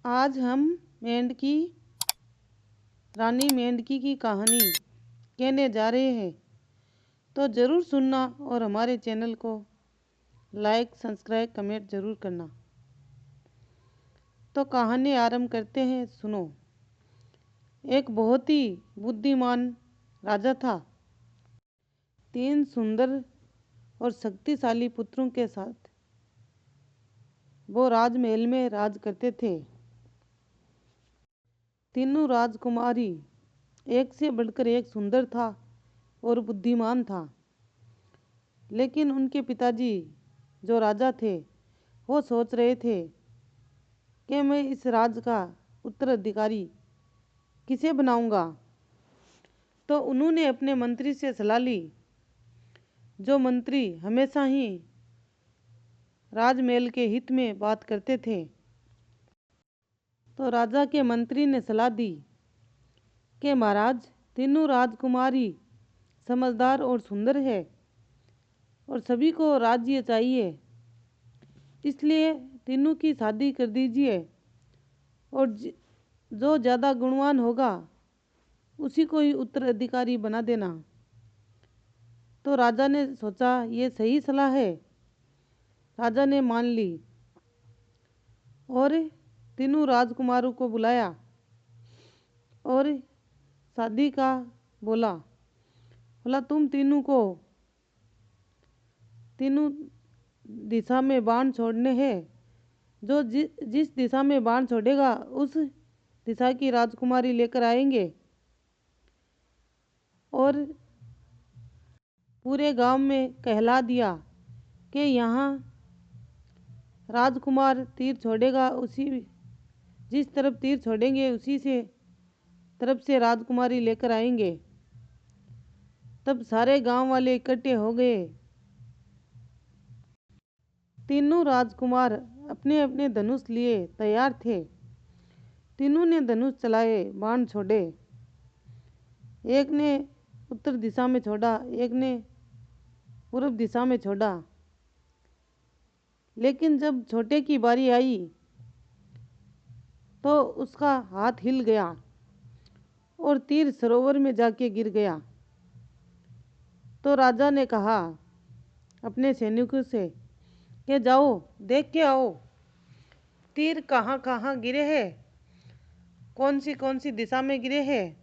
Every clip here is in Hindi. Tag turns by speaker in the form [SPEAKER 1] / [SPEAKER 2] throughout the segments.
[SPEAKER 1] आज हम मेंढकी रानी मेंढकी की कहानी कहने जा रहे हैं, तो ज़रूर सुनना और हमारे चैनल को लाइक सब्सक्राइब कमेंट ज़रूर करना। तो कहानी आरंभ करते हैं, सुनो। एक बहुत ही बुद्धिमान राजा था। 3 सुंदर और शक्तिशाली पुत्रों के साथ वो राजमहल में राज करते थे। तीनों राजकुमारी एक से बढ़कर एक सुंदर था और बुद्धिमान था। लेकिन उनके पिताजी जो राजा थे वो सोच रहे थे कि मैं इस राज का उत्तराधिकारी किसे बनाऊंगा। तो उन्होंने अपने मंत्री से सलाह ली, जो मंत्री हमेशा ही राजमहल के हित में बात करते थे। तो राजा के मंत्री ने सलाह दी कि महाराज, तीनों राजकुमारी समझदार और सुंदर है और सभी को राज्य चाहिए, इसलिए तीनों की शादी कर दीजिए और जो ज़्यादा गुणवान होगा उसी को ही उत्तराधिकारी बना देना। तो राजा ने सोचा ये सही सलाह है। राजा ने मान ली और तीनों राजकुमारों को बुलाया और शादी का बोला तुम तीनों दिशा में बाण छोड़ने हैं। जो जिस दिशा में बाण छोड़ेगा उस दिशा की राजकुमारी लेकर आएंगे और पूरे गांव में कहला दिया कि यहाँ राजकुमार तीर छोड़ेगा, उसी जिस तरफ तीर छोड़ेंगे उसी से तरफ से राजकुमारी लेकर आएंगे। तब सारे गांव वाले इकट्ठे हो गए। तीनों राजकुमार अपने अपने धनुष लिए तैयार थे। तीनों ने धनुष चलाए, बाण छोड़े। एक ने उत्तर दिशा में छोड़ा, एक ने पूर्व दिशा में छोड़ा। लेकिन जब छोटे की बारी आई तो उसका हाथ हिल गया और तीर सरोवर में जाके गिर गया। तो राजा ने कहा अपने सैनिकों से कि जाओ देख के आओ, तीर कहाँ कहाँ गिरे हैं, कौन सी दिशा में गिरे हैं।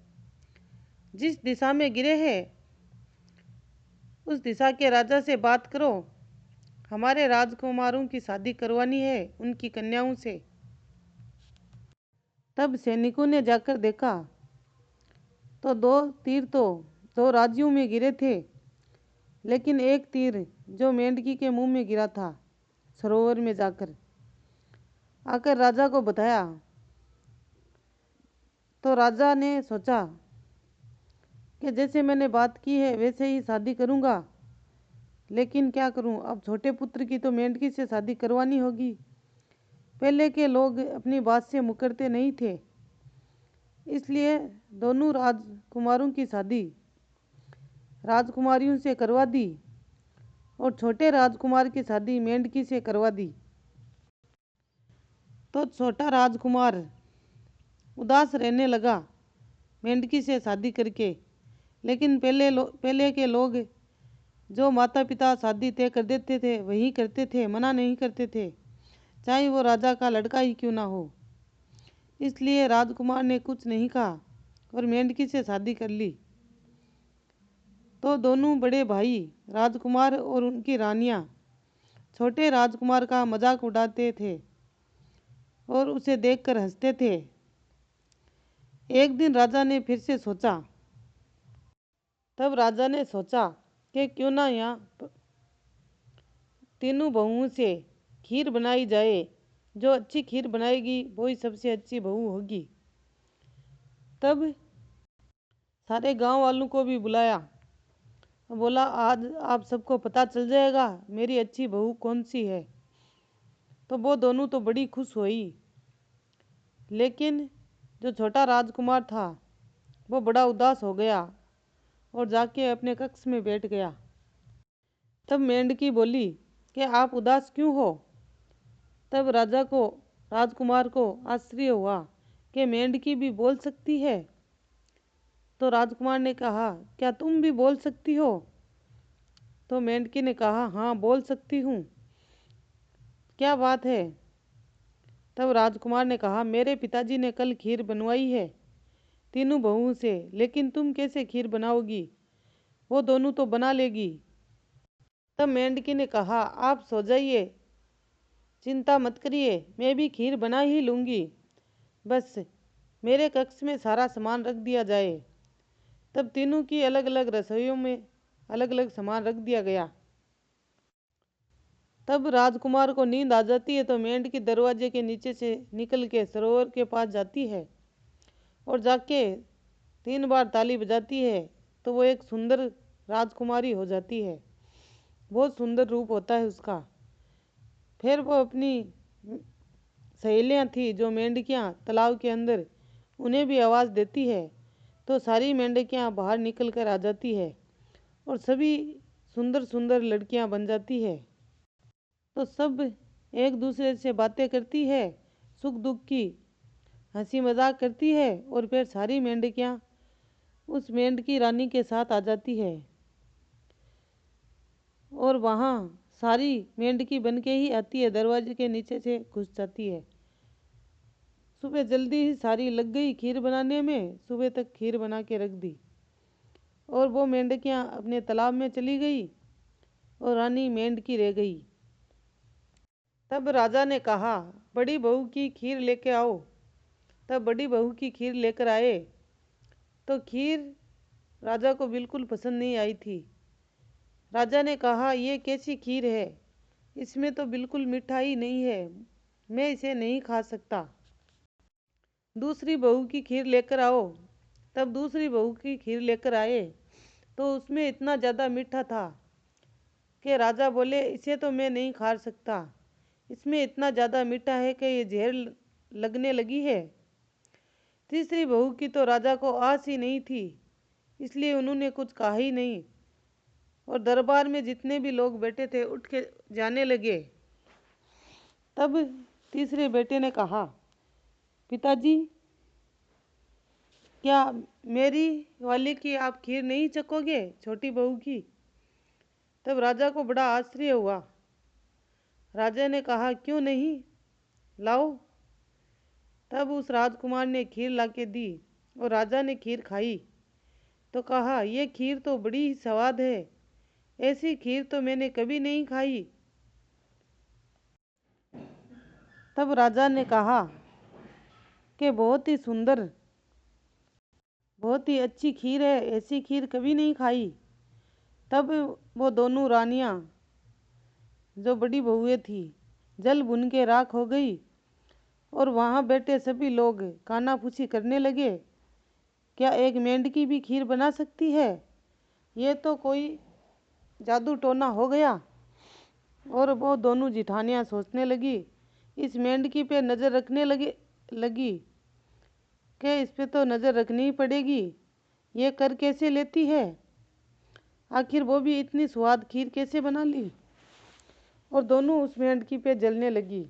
[SPEAKER 1] जिस दिशा में गिरे हैं उस दिशा के राजा से बात करो, हमारे राजकुमारों की शादी करवानी है उनकी कन्याओं से। तब सैनिकों ने जाकर देखा तो 2 तीर तो 2 राज्यों में गिरे थे, लेकिन एक तीर जो मेंढकी के मुंह में गिरा था सरोवर में जाकर आकर राजा को बताया। तो राजा ने सोचा कि जैसे मैंने बात की है वैसे ही शादी करूंगा, लेकिन क्या करूं, अब छोटे पुत्र की तो मेंढकी से शादी करवानी होगी। पहले के लोग अपनी बात से मुकरते नहीं थे, इसलिए दोनों राजकुमारों की शादी राजकुमारियों से करवा दी और छोटे राजकुमार की शादी मेंढकी से करवा दी। तो छोटा राजकुमार उदास रहने लगा मेंढकी से शादी करके। लेकिन पहले के लोग जो माता पिता शादी तय कर देते थे वही करते थे, मना नहीं करते थे, चाहे वो राजा का लड़का ही क्यों ना हो। इसलिए राजकुमार ने कुछ नहीं कहा और मेंढकी से शादी कर ली। तो दोनों बड़े भाई राजकुमार और उनकी रानियां छोटे राजकुमार का मजाक उड़ाते थे और उसे देखकर हंसते थे। एक दिन राजा ने सोचा कि क्यों ना यहाँ तीनों बहुओं से खीर बनाई जाए, जो अच्छी खीर बनाएगी वही सबसे अच्छी बहू होगी। तब सारे गांव वालों को भी बुलाया, बोला आज आप सबको पता चल जाएगा मेरी अच्छी बहू कौन सी है। तो वो दोनों तो बड़ी खुश हुई, लेकिन जो छोटा राजकुमार था वो बड़ा उदास हो गया और जाके अपने कक्ष में बैठ गया। तब मेंढकी बोली कि आप उदास क्यों हो। तब राजा को राजकुमार को आश्चर्य हुआ कि मेंढकी भी बोल सकती है। तो राजकुमार ने कहा, क्या तुम भी बोल सकती हो? तो मेंढकी ने कहा, हाँ बोल सकती हूँ, क्या बात है? तब राजकुमार ने कहा, मेरे पिताजी ने कल खीर बनवाई है तीनों बहुओं से, लेकिन तुम कैसे खीर बनाओगी? वो दोनों तो बना लेगी। तब मेंढकी ने कहा, आप सो जाइए, चिंता मत करिए, मैं भी खीर बना ही लूँगी, बस मेरे कक्ष में सारा सामान रख दिया जाए। तब तीनों की अलग अलग रसोइयों में अलग अलग सामान रख दिया गया। तब राजकुमार को नींद आ जाती है तो मेंढकी दरवाजे के नीचे से निकल के सरोवर के पास जाती है और जाके 3 बार ताली बजाती है तो वो एक सुंदर राजकुमारी हो जाती है। बहुत सुंदर रूप होता है उसका। फिर वो अपनी सहेलियाँ थी जो मेंढकियाँ तालाब के अंदर, उन्हें भी आवाज़ देती है तो सारी मेंढकियाँ बाहर निकल कर आ जाती है और सभी सुंदर सुंदर लड़कियाँ बन जाती है। तो सब एक दूसरे से बातें करती है, सुख दुख की हंसी मजाक करती है और फिर सारी मेंढकियाँ उस मेंढकी रानी के साथ आ जाती है और वहाँ सारी मेंढकी बन के ही आती है, दरवाजे के नीचे से घुस जाती है। सुबह जल्दी ही सारी लग गई खीर बनाने में, सुबह तक खीर बना के रख दी और वो मेंढकियाँ अपने तालाब में चली गई और रानी मेंढकी रह गई। तब राजा ने कहा, बड़ी बहू की खीर लेके आओ। तब बड़ी बहू की खीर लेकर आए तो खीर राजा को बिल्कुल पसंद नहीं आई थी। राजा ने कहा, ये कैसी खीर है, इसमें तो बिल्कुल मिठाई नहीं है, मैं इसे नहीं खा सकता। दूसरी बहू की खीर लेकर आओ। तब दूसरी बहू की खीर लेकर आए तो उसमें इतना ज़्यादा मीठा था कि राजा बोले, इसे तो मैं नहीं खा सकता, इसमें इतना ज़्यादा मीठा है कि ये जहर लगने लगी है। तीसरी बहू की तो राजा को आस ही नहीं थी, इसलिए उन्होंने कुछ कहा ही नहीं और दरबार में जितने भी लोग बैठे थे उठ के जाने लगे। तब तीसरे बेटे ने कहा, पिताजी, क्या मेरी वाली की आप खीर नहीं चखोगे, छोटी बहू की? तब राजा को बड़ा आश्चर्य हुआ। राजा ने कहा, क्यों नहीं, लाओ। तब उस राजकुमार ने खीर लाके दी और राजा ने खीर खाई तो कहा, यह खीर तो बड़ी स्वाद है, ऐसी खीर तो मैंने कभी नहीं खाई। तब राजा ने कहा कि बहुत ही सुंदर, बहुत ही अच्छी खीर है, ऐसी खीर कभी नहीं खाई। तब वो दोनों रानियां जो बड़ी बहुएं थी जल भुन के राख हो गई और वहाँ बैठे सभी लोग कानाफूसी करने लगे, क्या एक मेंढकी भी खीर बना सकती है? ये तो कोई जादू टोना हो गया। और वो दोनों जिठानियाँ सोचने लगी, इस मेंढकी पे नज़र रखने लगी कि इस पे तो नज़र रखनी ही पड़ेगी, ये कर कैसे लेती है, आखिर वो भी इतनी स्वाद खीर कैसे बना ली। और दोनों उस मेंढकी पे जलने लगी।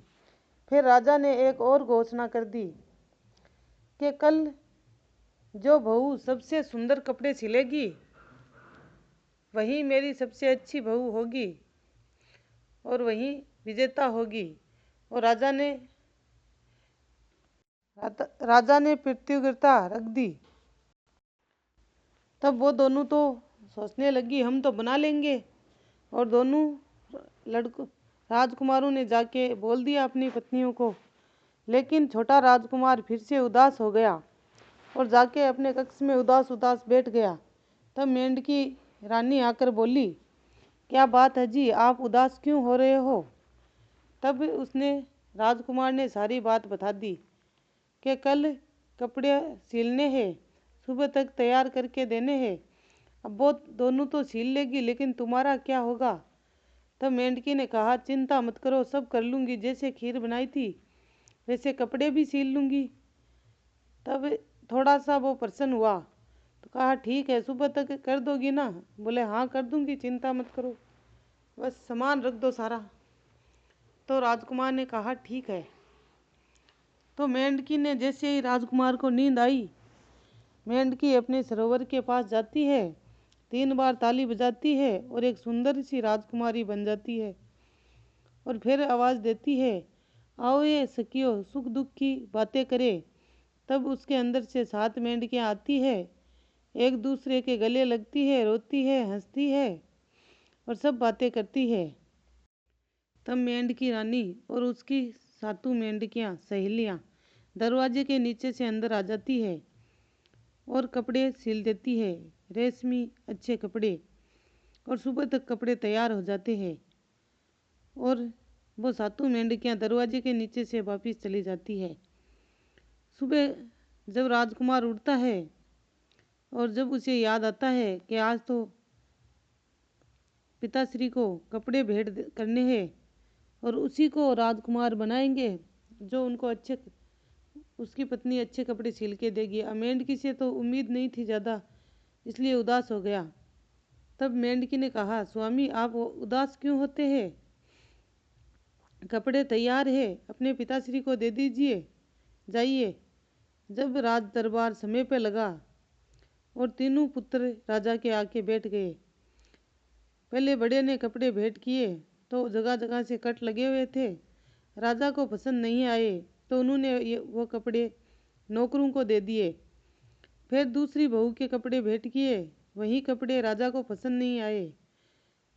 [SPEAKER 1] फिर राजा ने एक और घोषणा कर दी कि कल जो बहू सबसे सुंदर कपड़े सिलेगी वही मेरी सबसे अच्छी बहू होगी और वही विजेता होगी। और राजा ने प्रतियोगिता रख दी। तब वो दोनों तो सोचने लगी, हम तो बना लेंगे। और दोनों लड़कों राजकुमारों ने जाके बोल दिया अपनी पत्नियों को। लेकिन छोटा राजकुमार फिर से उदास हो गया और जाके अपने कक्ष में उदास उदास बैठ गया। तब मेंढकी रानी आकर बोली, क्या बात है जी, आप उदास क्यों हो रहे हो? तब उसने राजकुमार ने सारी बात बता दी कि कल कपड़े सिलने हैं, सुबह तक तैयार करके देने हैं। अब वो दोनों तो सिल लेगी, लेकिन तुम्हारा क्या होगा? तब मेंढकी ने कहा, चिंता मत करो, सब कर लूँगी, जैसे खीर बनाई थी वैसे कपड़े भी सिल लूँगी। तब थोड़ा सा वो प्रसन्न हुआ तो कहा, ठीक है, सुबह तक कर दोगी ना? बोले, हाँ कर दूँगी, चिंता मत करो, बस सामान रख दो सारा। तो राजकुमार ने कहा, ठीक है। तो मेंढकी ने जैसे ही राजकुमार को नींद आई, मेंढकी अपने सरोवर के पास जाती है, 3 बार ताली बजाती है और एक सुंदर सी राजकुमारी बन जाती है। और फिर आवाज़ देती है, आओ ये सखियों सुख दुख की बातें करें। तब उसके अंदर से 7 मेंढकियाँ आती है, एक दूसरे के गले लगती है, रोती है, हंसती है और सब बातें करती है। तब मेंढकी रानी और उसकी 7 मेंढकियाँ सहेलियाँ दरवाजे के नीचे से अंदर आ जाती है और कपड़े सिल देती है, रेशमी अच्छे कपड़े। और सुबह तक कपड़े तैयार हो जाते हैं और वो 7 मेंढकियाँ दरवाजे के नीचे से वापस चली जाती है। सुबह जब राजकुमार उठता है और जब उसे याद आता है कि आज तो पिताश्री को कपड़े भेंट करने हैं और उसी को राजकुमार बनाएंगे जो उनको अच्छे, उसकी पत्नी अच्छे कपड़े सिल के देगी। मेंढकी से तो उम्मीद नहीं थी ज़्यादा, इसलिए उदास हो गया। तब मेंढकी ने कहा, स्वामी आप उदास क्यों होते हैं? कपड़े तैयार है, अपने पिताश्री को दे दीजिए, जाइए। जब राज दरबार समय पे लगा और तीनों पुत्र राजा के आके बैठ गए। पहले बड़े ने कपड़े भेंट किए तो जगह जगह से कट लगे हुए थे, राजा को पसंद नहीं आए तो उन्होंने वो कपड़े नौकरों को दे दिए। फिर दूसरी बहू के कपड़े भेंट किए, वही कपड़े राजा को पसंद नहीं आए।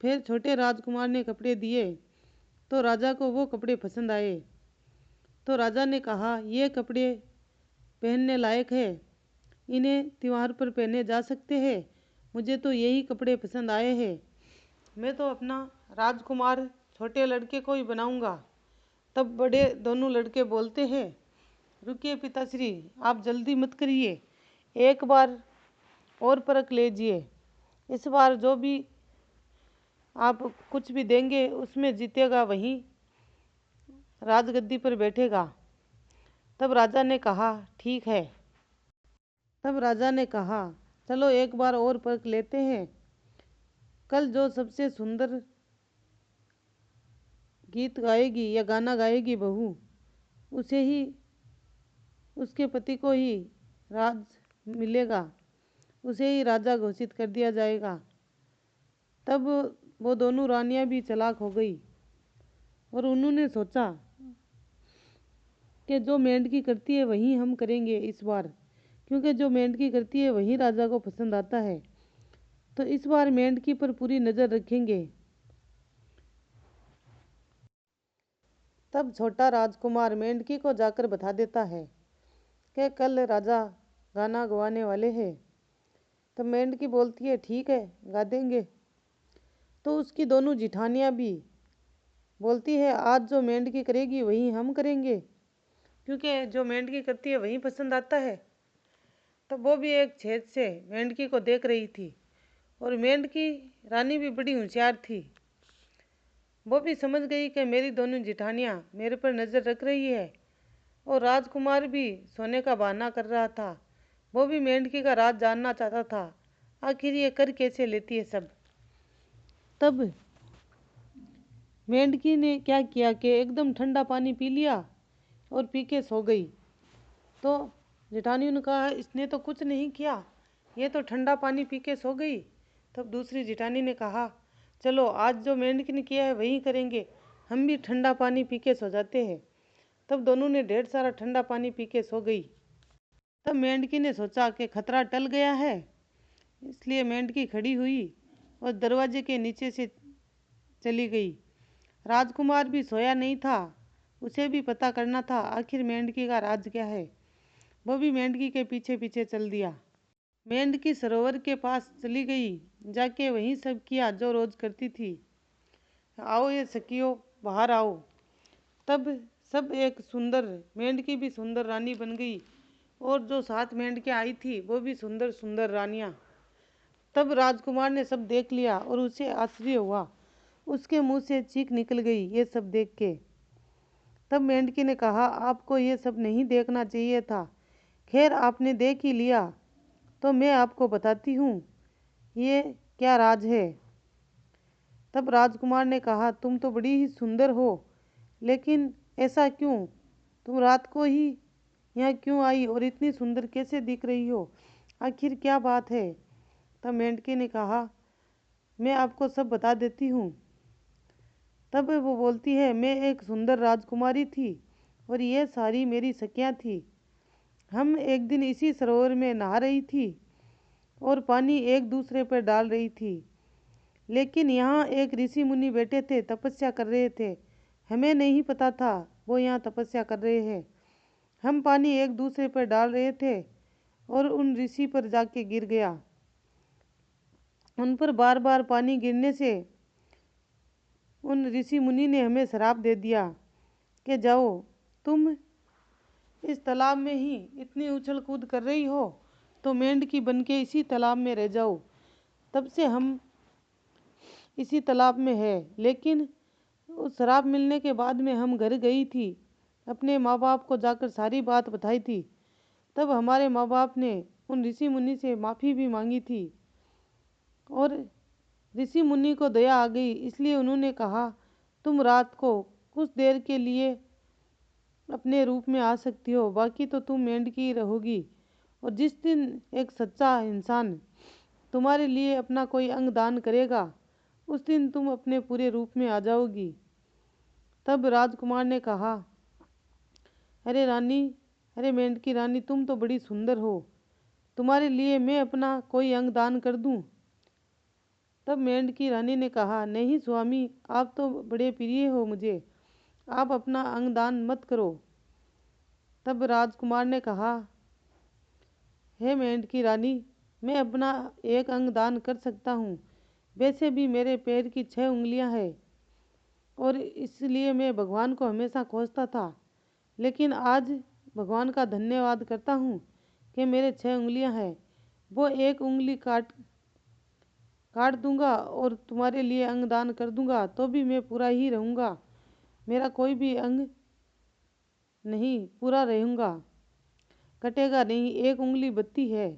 [SPEAKER 1] फिर छोटे राजकुमार ने कपड़े दिए तो राजा को वो कपड़े पसंद आए। तो राजा ने कहा, ये कपड़े पहनने लायक है, इन्हें त्योहार पर पहने जा सकते हैं, मुझे तो यही कपड़े पसंद आए हैं, मैं तो अपना राजकुमार छोटे लड़के को ही बनाऊंगा। तब बड़े दोनों लड़के बोलते हैं, रुकिए पिताश्री, आप जल्दी मत करिए, एक बार और परख लीजिए, इस बार जो भी आप कुछ भी देंगे उसमें जीतेगा वही राजगद्दी पर बैठेगा। तब राजा ने कहा, ठीक है। तब राजा ने कहा, चलो एक बार और परख लेते हैं, कल जो सबसे सुंदर गीत गाएगी या गाना गाएगी बहू, उसे ही, उसके पति को ही राज मिलेगा, उसे ही राजा घोषित कर दिया जाएगा। तब वो दोनों रानियां भी चालाक हो गई और उन्होंने सोचा कि जो मेंढकी करती है वही हम करेंगे इस बार, क्योंकि जो मेंढकी करती है वही राजा को पसंद आता है, तो इस बार मेंढकी पर पूरी नज़र रखेंगे। तब छोटा राजकुमार मेंढकी को जाकर बता देता है कि कल राजा गाना गवाने वाले हैं। तब मेंढकी बोलती है, ठीक है, गा देंगे। तो उसकी दोनों जिठानियाँ भी बोलती है, आज जो मेंढकी करेगी वही हम करेंगे, क्योंकि जो मेंढकी करती है वही पसंद आता है। तब वो भी एक छेद से मेंढकी को देख रही थी और मेंढकी रानी भी बड़ी होशियार थी। वो भी समझ गई कि मेरी दोनों जिठानियाँ मेरे पर नज़र रख रही है। और राजकुमार भी सोने का बहाना कर रहा था, वो भी मेंढकी का राज जानना चाहता था, आखिर ये कर कैसे लेती है सब। तब मेंढकी ने क्या किया कि एकदम ठंडा पानी पी लिया और पी के सो गई। तो जेठानियों ने कहा, इसने तो कुछ नहीं किया, ये तो ठंडा पानी पी के सो गई। तब दूसरी जेठानी ने कहा, चलो आज जो मेंढकी ने किया है वही करेंगे, हम भी ठंडा पानी पी के सो जाते हैं। तब दोनों ने ढेर सारा ठंडा पानी पी के सो गई। तब मेंढकी ने सोचा कि खतरा टल गया है, इसलिए मेंढकी खड़ी हुई और दरवाजे के नीचे से चली गई। राजकुमार भी सोया नहीं था, उसे भी पता करना था आखिर मेंढकी का राज क्या है। वो भी मेंढकी के पीछे पीछे चल दिया। मेंढकी सरोवर के पास चली गई, जाके वहीं सब किया जो रोज करती थी। आओ ये सखियों, बाहर आओ। तब सब एक सुंदर, मेंढकी भी सुंदर रानी बन गई और जो 7 मेंढकियाँ आई थी वो भी सुंदर सुंदर रानियाँ। तब राजकुमार ने सब देख लिया और उसे आश्चर्य हुआ, उसके मुंह से चीख निकल गई ये सब देख के। तब मेंढकी ने कहा, आपको ये सब नहीं देखना चाहिए था, खैर आपने देख ही लिया तो मैं आपको बताती हूँ ये क्या राज है। तब राजकुमार ने कहा, तुम तो बड़ी ही सुंदर हो, लेकिन ऐसा क्यों, तुम रात को ही यहाँ क्यों आई और इतनी सुंदर कैसे दिख रही हो? आखिर क्या बात है? तब मेंढकी ने कहा, मैं आपको सब बता देती हूँ। तब वो बोलती है, मैं एक सुंदर राजकुमारी थी और ये सारी मेरी सखियाँ थी। हम एक दिन इसी सरोवर में नहा रही थी और पानी एक दूसरे पर डाल रही थी। लेकिन यहाँ एक ऋषि मुनि बैठे थे, तपस्या कर रहे थे। हमें नहीं पता था वो यहाँ तपस्या कर रहे हैं। हम पानी एक दूसरे पर डाल रहे थे और उन ऋषि पर जाके गिर गया। उन पर बार बार पानी गिरने से उन ऋषि मुनि ने हमें श्राप दे दिया कि जाओ, तुम इस तालाब में ही इतनी उछल कूद कर रही हो तो मेंढकी बन के इसी तालाब में रह जाओ। तब से हम इसी तालाब में है। लेकिन उस श्राप मिलने के बाद में हम घर गई थी, अपने माँ बाप को जाकर सारी बात बताई थी। तब हमारे माँ बाप ने उन ऋषि मुनि से माफ़ी भी मांगी थी और ऋषि मुनि को दया आ गई, इसलिए उन्होंने कहा, तुम रात को कुछ देर के लिए अपने रूप में आ सकती हो, बाकी तो तुम मेंढकी रहोगी। और जिस दिन एक सच्चा इंसान तुम्हारे लिए अपना कोई अंग दान करेगा, उस दिन तुम अपने पूरे रूप में आ जाओगी। तब राजकुमार ने कहा, अरे रानी, अरे मेंढकी रानी, तुम तो बड़ी सुंदर हो, तुम्हारे लिए मैं अपना कोई अंग दान कर दूं? तब मेंढकी रानी ने कहा, नहीं स्वामी, आप तो बड़े प्रिय हो मुझे, आप अपना अंग दान मत करो। तब राजकुमार ने कहा, हे मेंढकी रानी, मैं अपना एक अंग दान कर सकता हूँ। वैसे भी मेरे पैर की 6 उंगलियाँ हैं और इसलिए मैं भगवान को हमेशा खोजता था। लेकिन आज भगवान का धन्यवाद करता हूँ कि मेरे 6 उंगलियाँ हैं। वो एक उंगली काट दूंगा और तुम्हारे लिए अंग दान कर दूंगा, तो भी मैं पूरा ही रहूँगा। मेरा कोई भी अंग नहीं, पूरा रहूँगा, कटेगा नहीं। एक उंगली बत्ती है,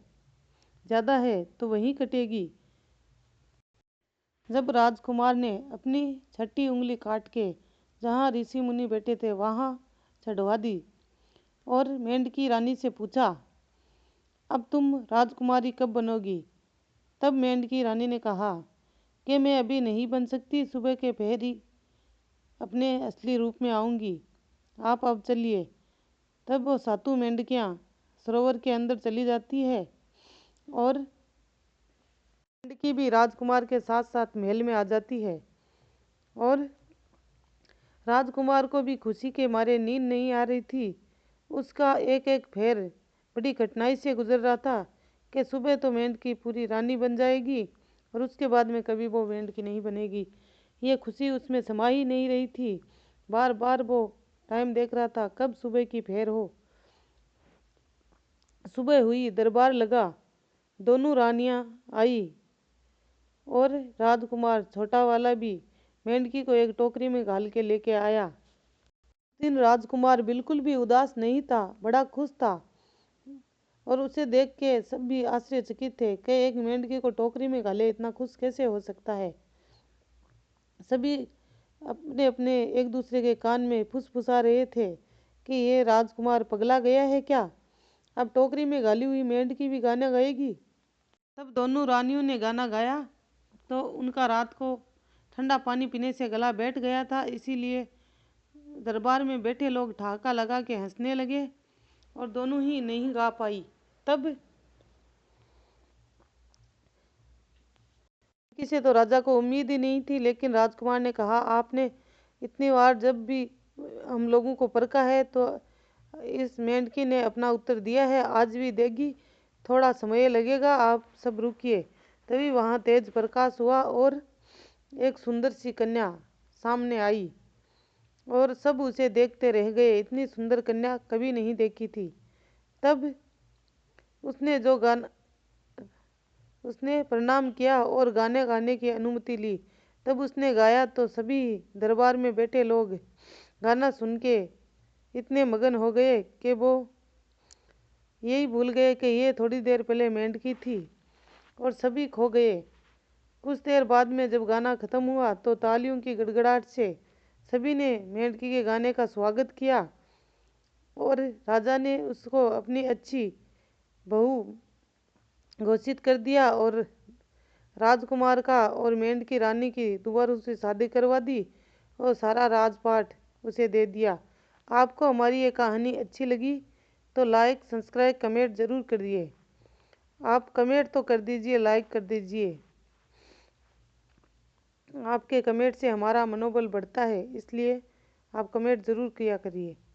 [SPEAKER 1] ज़्यादा है तो वहीं कटेगी। जब राजकुमार ने अपनी 6ठी उंगली काट के जहाँ ऋषि मुनि बैठे थे वहाँ चढ़वा दी और मेंढकी रानी से पूछा, अब तुम राजकुमारी कब बनोगी? तब मेंढकी रानी ने कहा कि मैं अभी नहीं बन सकती, सुबह के पहर ही अपने असली रूप में आऊँगी। आप अब चलिए। तब वो सातों मेंढकियाँ सरोवर के अंदर चली जाती है और मेंढकी भी राजकुमार के साथ साथ महल में आ जाती है। और राजकुमार को भी खुशी के मारे नींद नहीं आ रही थी। उसका एक एक पैर बड़ी कठिनाई से गुजर रहा था कि सुबह तो मेंढकी पूरी रानी बन जाएगी और उसके बाद में कभी वो मेंढकी नहीं बनेगी। ये खुशी उसमें समा ही नहीं रही थी। बार बार वो टाइम देख रहा था कब सुबह की पैर हो। सुबह हुई, दरबार लगा, दोनों रानियां आई और राजकुमार छोटा वाला भी मेंढकी को एक टोकरी में घाल के लेके आया। दिन राजकुमार बिल्कुल भी उदास नहीं था, बड़ा खुश था और उसे देख के सब भी आश्चर्यचकित थे कि एक मेंढकी को टोकरी में घाले इतना खुश कैसे हो सकता है। सभी अपने अपने एक दूसरे के कान में फुसफुसा रहे थे कि ये राजकुमार पगला गया है क्या? अब टोकरी में घाली हुई मेंढकी भी गाना गाएगी। तब दोनों रानियों ने गाना गाया तो उनका रात को ठंडा पानी पीने से गला बैठ गया था, इसीलिए दरबार में बैठे लोग ठहाका लगा के हंसने लगे और दोनों ही नहीं गा पाई। तब किसी तो राजा को उम्मीद ही नहीं थी, लेकिन राजकुमार ने कहा, आपने इतनी बार जब भी हम लोगों को परखा है तो इस मेंढकी ने अपना उत्तर दिया है, आज भी देगी। थोड़ा समय लगेगा, आप सब रुकिए। तभी वहाँ तेज प्रकाश हुआ और एक सुंदर सी कन्या सामने आई और सब उसे देखते रह गए। इतनी सुंदर कन्या कभी नहीं देखी थी। तब उसने जो गाना उसने प्रणाम किया और गाने गाने की अनुमति ली। तब उसने गाया तो सभी दरबार में बैठे लोग गाना सुन के इतने मगन हो गए कि वो यही भूल गए कि ये थोड़ी देर पहले मेंढकी थी और सभी खो गए। कुछ देर बाद में जब गाना खत्म हुआ तो तालियों की गड़गड़ाहट से सभी ने मेंढकी के गाने का स्वागत किया और राजा ने उसको अपनी अच्छी बहू घोषित कर दिया और राजकुमार का और मेंढकी रानी की दोबारा उससे शादी करवा दी और सारा राजपाट उसे दे दिया। आपको हमारी ये कहानी अच्छी लगी तो लाइक सब्सक्राइब कमेंट ज़रूर करिए। आप कमेंट तो कर दीजिए, लाइक कर दीजिए। आपके कमेंट से हमारा मनोबल बढ़ता है, इसलिए आप कमेंट ज़रूर किया करिए।